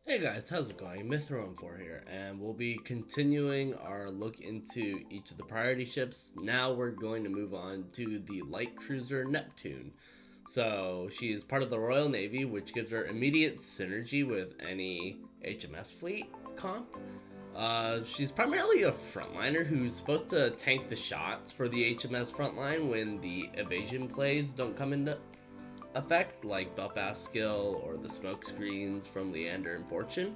Hey guys, how's it going? Mythro4 here, and we'll be continuing our look into each of the priority ships. Now we're going to move on to the light cruiser Neptune. So she is part of the Royal Navy, which gives her immediate synergy with any HMS fleet comp. She's primarily a frontliner who's supposed to tank the shots for the HMS frontline when the evasion plays don't come into effect, like Belfast skill or the smoke screens from Leander and Fortune.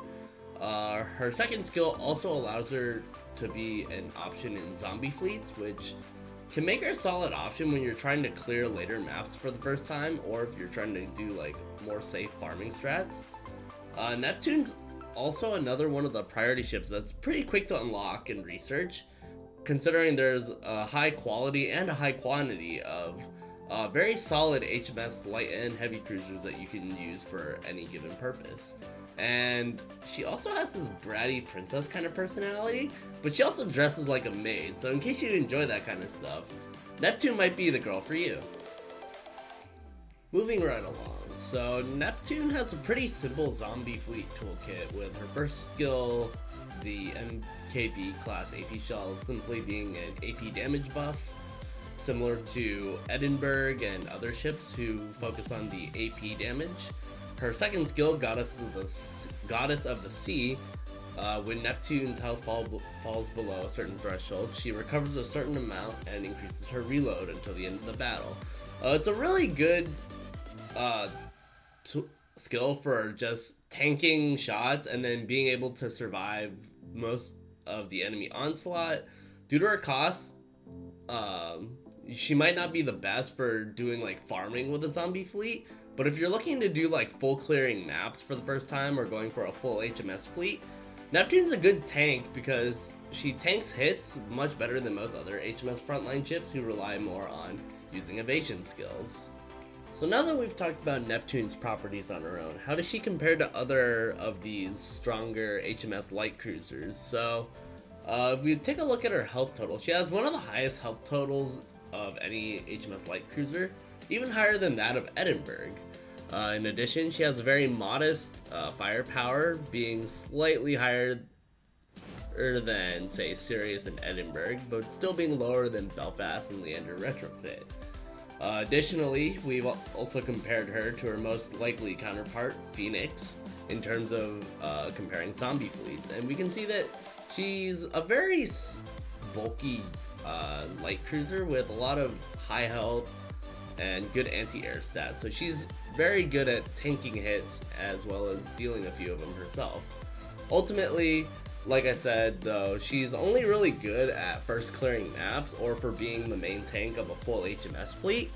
Her second skill also allows her to be an option in zombie fleets, which can make her a solid option when you're trying to clear later maps for the first time, or if you're trying to do like more safe farming strats. Neptune's also another one of the priority ships that's pretty quick to unlock and research, considering there's a high quality and a high quantity of very solid HMS light and heavy cruisers that you can use for any given purpose. And she also has this bratty princess kind of personality, but she also dresses like a maid, so in case you enjoy that kind of stuff, Neptune might be the girl for you. Moving right along, so Neptune has a pretty simple zombie fleet toolkit with her first skill, the MKB class AP shell, simply being an AP damage buff, similar to Edinburgh and other ships who focus on the AP damage. Her second skill, Goddess of the Sea, when Neptune's health falls below a certain threshold, she recovers a certain amount and increases her reload until the end of the battle. It's a really good uh, skill for just tanking shots and then being able to survive most of the enemy onslaught. Due to her cost, um, she might not be the best for doing like farming with a zombie fleet, but if you're looking to do like full clearing maps for the first time or going for a full HMS fleet, Neptune's a good tank because she tanks hits much better than most other HMS frontline ships who rely more on using evasion skills. So now that we've talked about Neptune's properties on her own, how does she compare to other of these stronger HMS light cruisers? So if we take a look at her health total, she has one of the highest health totals of any HMS light cruiser, even higher than that of Edinburgh. In addition, she has a very modest firepower, being slightly higher than, say, Sirius and Edinburgh, but still being lower than Belfast and Leander Retrofit. Additionally, we've also compared her to her most likely counterpart, Phoenix, in terms of comparing zombie fleets, and we can see that she's a very bulky light cruiser with a lot of high health and good anti-air stats, so she's very good at tanking hits as well as dealing a few of them herself. Ultimately, like I said though, she's only really good at first clearing maps or for being the main tank of a full HMS fleet.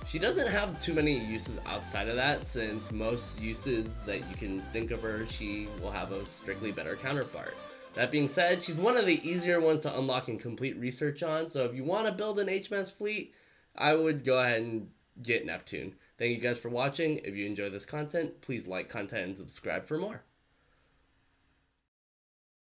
She doesn't have too many uses outside of that, since most uses that you can think of her, she will have a strictly better counterpart. That being said, she's one of the easier ones to unlock and complete research on, so if you want to build an HMS fleet, I would go ahead and get Neptune. Thank you guys for watching. If you enjoy this content, please like content and subscribe for more.